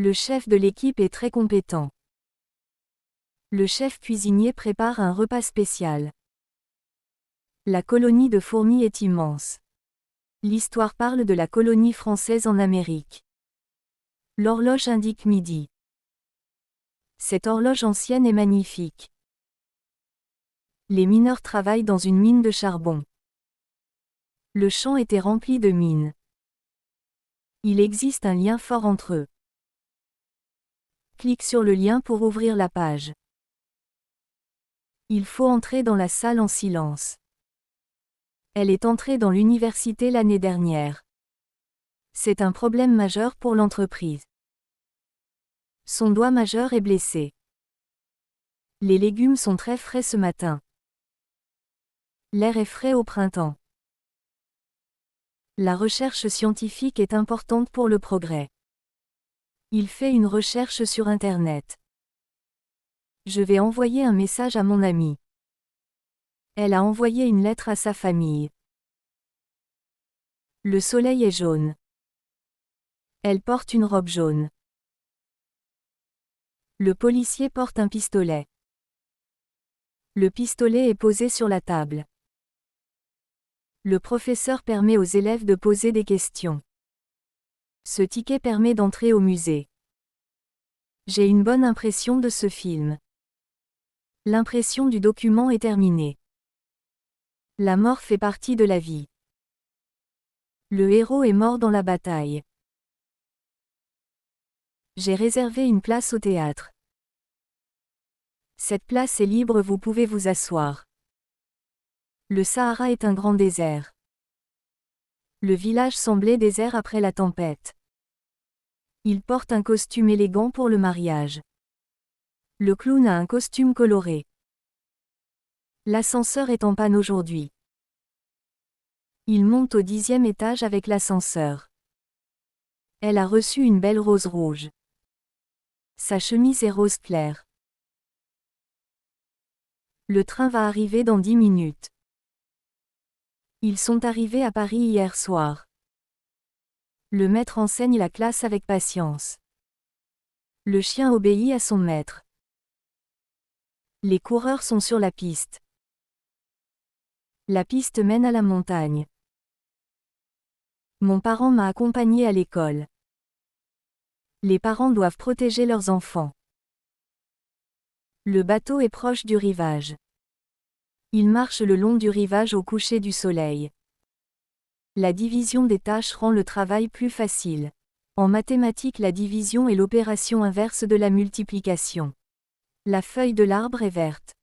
Le chef de l'équipe est très compétent. Le chef cuisinier prépare un repas spécial. La colonie de fourmis est immense. L'histoire parle de la colonie française en Amérique. L'horloge indique midi. Cette horloge ancienne est magnifique. Les mineurs travaillent dans une mine de charbon. Le champ était rempli de mines. Il existe un lien fort entre eux. Clique sur le lien pour ouvrir la page. Il faut entrer dans la salle en silence. Elle est entrée dans l'université l'année dernière. C'est un problème majeur pour l'entreprise. Son doigt majeur est blessé. Les légumes sont très frais ce matin. L'air est frais au printemps. La recherche scientifique est importante pour le progrès. Il fait une recherche sur Internet. Je vais envoyer un message à mon ami. Elle a envoyé une lettre à sa famille. Le soleil est jaune. Elle porte une robe jaune. Le policier porte un pistolet. Le pistolet est posé sur la table. Le professeur permet aux élèves de poser des questions. Ce ticket permet d'entrer au musée. J'ai une bonne impression de ce film. L'impression du document est terminée. La mort fait partie de la vie. Le héros est mort dans la bataille. J'ai réservé une place au théâtre. Cette place est libre, vous pouvez vous asseoir. Le Sahara est un grand désert. Le village semblait désert après la tempête. Il porte un costume élégant pour le mariage. Le clown a un costume coloré. L'ascenseur est en panne aujourd'hui. Il monte au 10e étage avec l'ascenseur. Elle a reçu une belle rose rouge. Sa chemise est rose clair. Le train va arriver dans 10 minutes. Ils sont arrivés à Paris hier soir. Le maître enseigne la classe avec patience. Le chien obéit à son maître. Les coureurs sont sur la piste. La piste mène à la montagne. Mon parent m'a accompagné à l'école. Les parents doivent protéger leurs enfants. Le bateau est proche du rivage. Il marche le long du rivage au coucher du soleil. La division des tâches rend le travail plus facile. En mathématiques, la division est l'opération inverse de la multiplication. La feuille de l'arbre est verte.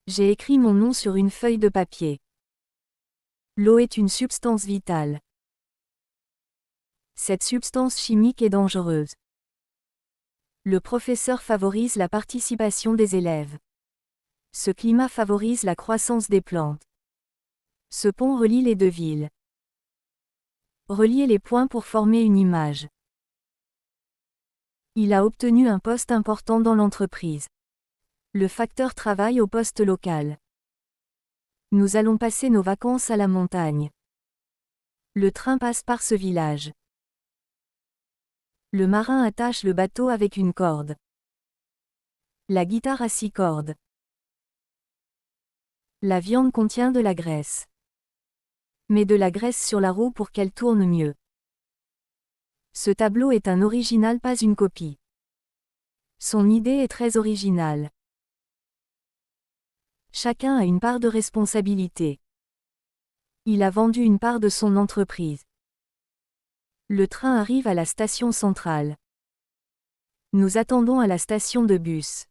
J'ai écrit mon nom sur une feuille de papier. L'eau est une substance vitale. Cette substance chimique est dangereuse. Le professeur favorise la participation des élèves. Ce climat favorise la croissance des plantes. Ce pont relie les deux villes. Reliez les points pour former une image. Il a obtenu un poste important dans l'entreprise. Le facteur travaille au poste local. Nous allons passer nos vacances à la montagne. Le train passe par ce village. Le marin attache le bateau avec une corde. La guitare a 6 cordes. La viande contient de la graisse. Mets de la graisse sur la roue pour qu'elle tourne mieux. Ce tableau est un original, pas une copie. Son idée est très originale. Chacun a une part de responsabilité. Il a vendu une part de son entreprise. Le train arrive à la station centrale. Nous attendons à la station de bus.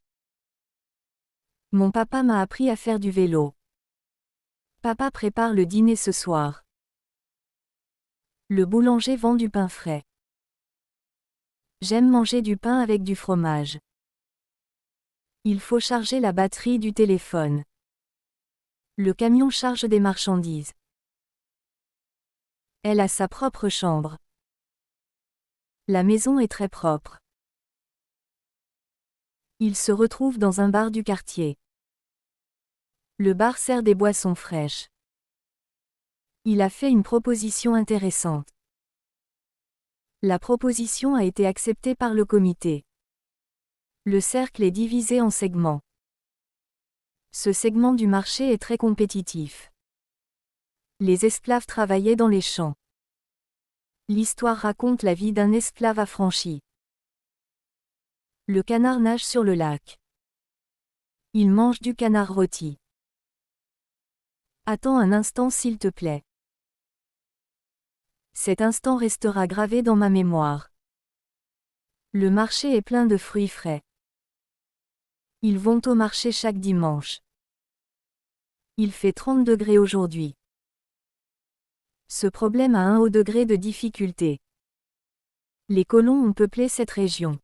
Mon papa m'a appris à faire du vélo. Papa prépare le dîner ce soir. Le boulanger vend du pain frais. J'aime manger du pain avec du fromage. Il faut charger la batterie du téléphone. Le camion charge des marchandises. Elle a sa propre chambre. La maison est très propre. Il se retrouve dans un bar du quartier. Le bar sert des boissons fraîches. « Il a fait une proposition intéressante. La proposition a été acceptée par le comité. Le cercle est divisé en segments. Ce segment du marché est très compétitif. Les esclaves travaillaient dans les champs. L'histoire raconte la vie d'un esclave affranchi. Le canard nage sur le lac. Il mange du canard rôti. Attends un instant s'il te plaît. Cet instant restera gravé dans ma mémoire. Le marché est plein de fruits frais. Ils vont au marché chaque dimanche. Il fait 30 degrés aujourd'hui. Ce problème a un haut degré de difficulté. Les colons ont peuplé cette région.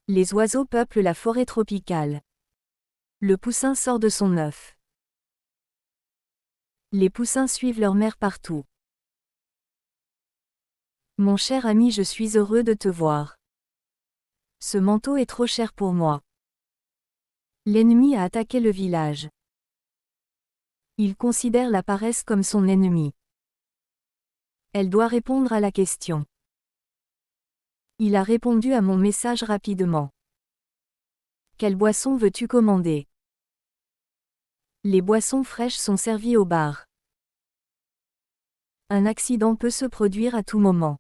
Les oiseaux peuplent la forêt tropicale. Le poussin sort de son œuf. Les poussins suivent leur mère partout. Mon cher ami, je suis heureux de te voir. Ce manteau est trop cher pour moi. L'ennemi a attaqué le village. Il considère la paresse comme son ennemi. Elle doit répondre à la question. Il a répondu à mon message rapidement. Quelle boisson veux-tu commander? Les boissons fraîches sont servies au bar. Un accident peut se produire à tout moment.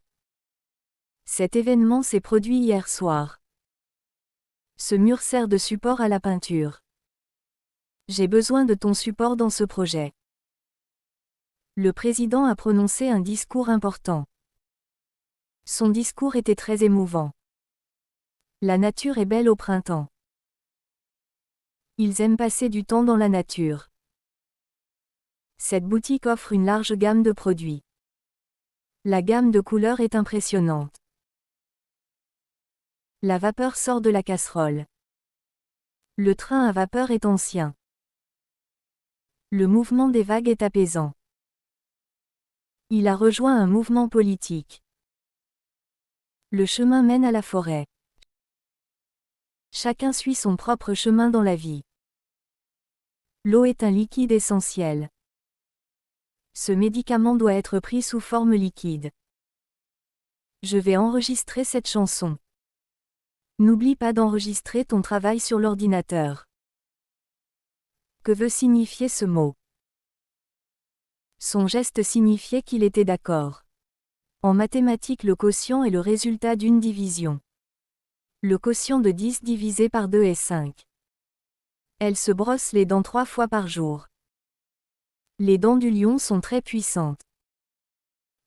Cet événement s'est produit hier soir. Ce mur sert de support à la peinture. J'ai besoin de ton support dans ce projet. Le président a prononcé un discours important. Son discours était très émouvant. La nature est belle au printemps. Ils aiment passer du temps dans la nature. Cette boutique offre une large gamme de produits. La gamme de couleurs est impressionnante. La vapeur sort de la casserole. Le train à vapeur est ancien. Le mouvement des vagues est apaisant. Il a rejoint un mouvement politique. Le chemin mène à la forêt. Chacun suit son propre chemin dans la vie. L'eau est un liquide essentiel. Ce médicament doit être pris sous forme liquide. Je vais enregistrer cette chanson. N'oublie pas d'enregistrer ton travail sur l'ordinateur. Que veut signifier ce mot? Son geste signifiait qu'il était d'accord. En mathématiques, le quotient est le résultat d'une division. Le quotient de 10 divisé par 2 est 5. Elle se brosse les dents 3 fois par jour. Les dents du lion sont très puissantes.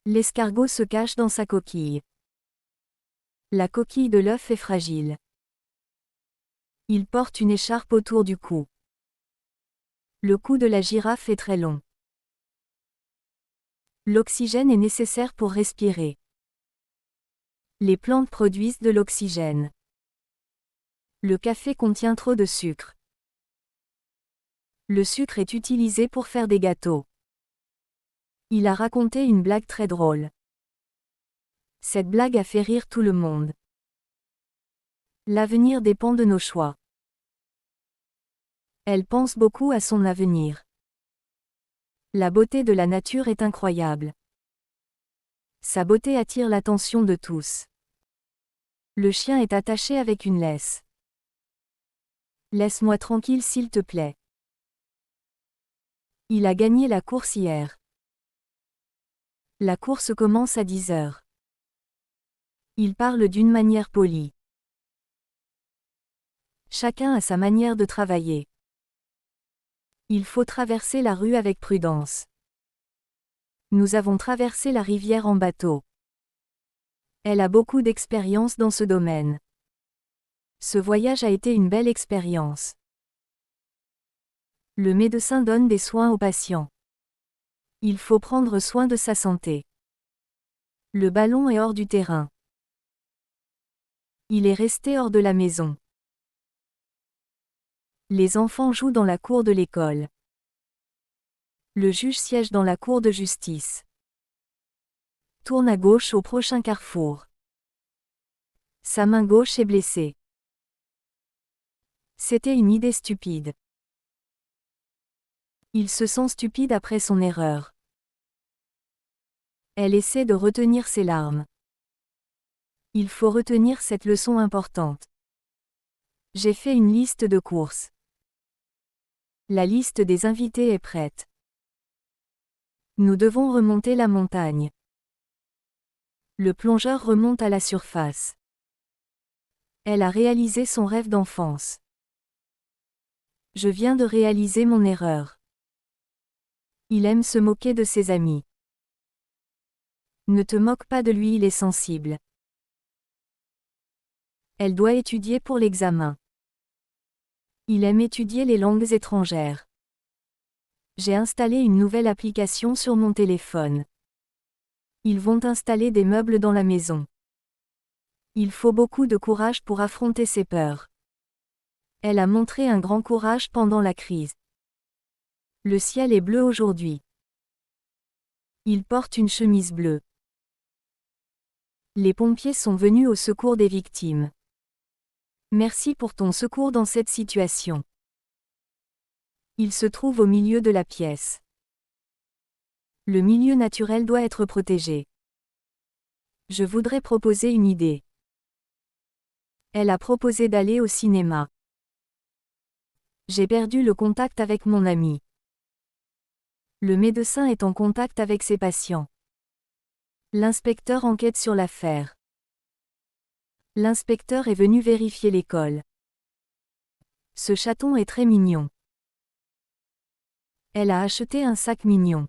L'escargot se cache dans sa coquille. La coquille de l'œuf est fragile. Il porte une écharpe autour du cou. Le cou de la girafe est très long. L'oxygène est nécessaire pour respirer. Les plantes produisent de l'oxygène. Le café contient trop de sucre. Le sucre est utilisé pour faire des gâteaux. Il a raconté une blague très drôle. Cette blague a fait rire tout le monde. L'avenir dépend de nos choix. Elle pense beaucoup à son avenir. La beauté de la nature est incroyable. Sa beauté attire l'attention de tous. Le chien est attaché avec une laisse. Laisse-moi tranquille s'il te plaît. Il a gagné la course hier. La course commence à 10 heures. Il parle d'une manière polie. Chacun a sa manière de travailler. Il faut traverser la rue avec prudence. Nous avons traversé la rivière en bateau. Elle a beaucoup d'expérience dans ce domaine. Ce voyage a été une belle expérience. Le médecin donne des soins aux patients. Il faut prendre soin de sa santé. Le ballon est hors du terrain. Il est resté hors de la maison. Les enfants jouent dans la cour de l'école. Le juge siège dans la cour de justice. Tourne à gauche au prochain carrefour. Sa main gauche est blessée. C'était une idée stupide. Il se sent stupide après son erreur. Elle essaie de retenir ses larmes. Il faut retenir cette leçon importante. J'ai fait une liste de courses. La liste des invités est prête. Nous devons remonter la montagne. Le plongeur remonte à la surface. Elle a réalisé son rêve d'enfance. Je viens de réaliser mon erreur. Il aime se moquer de ses amis. Ne te moque pas de lui, il est sensible. Elle doit étudier pour l'examen. Il aime étudier les langues étrangères. J'ai installé une nouvelle application sur mon téléphone. Ils vont installer des meubles dans la maison. Il faut beaucoup de courage pour affronter ses peurs. Elle a montré un grand courage pendant la crise. Le ciel est bleu aujourd'hui. Il porte une chemise bleue. Les pompiers sont venus au secours des victimes. Merci pour ton secours dans cette situation. Il se trouve au milieu de la pièce. Le milieu naturel doit être protégé. Je voudrais proposer une idée. Elle a proposé d'aller au cinéma. J'ai perdu le contact avec mon ami. Le médecin est en contact avec ses patients. L'inspecteur enquête sur l'affaire. L'inspecteur est venu vérifier l'école. Ce chaton est très mignon. Elle a acheté un sac mignon.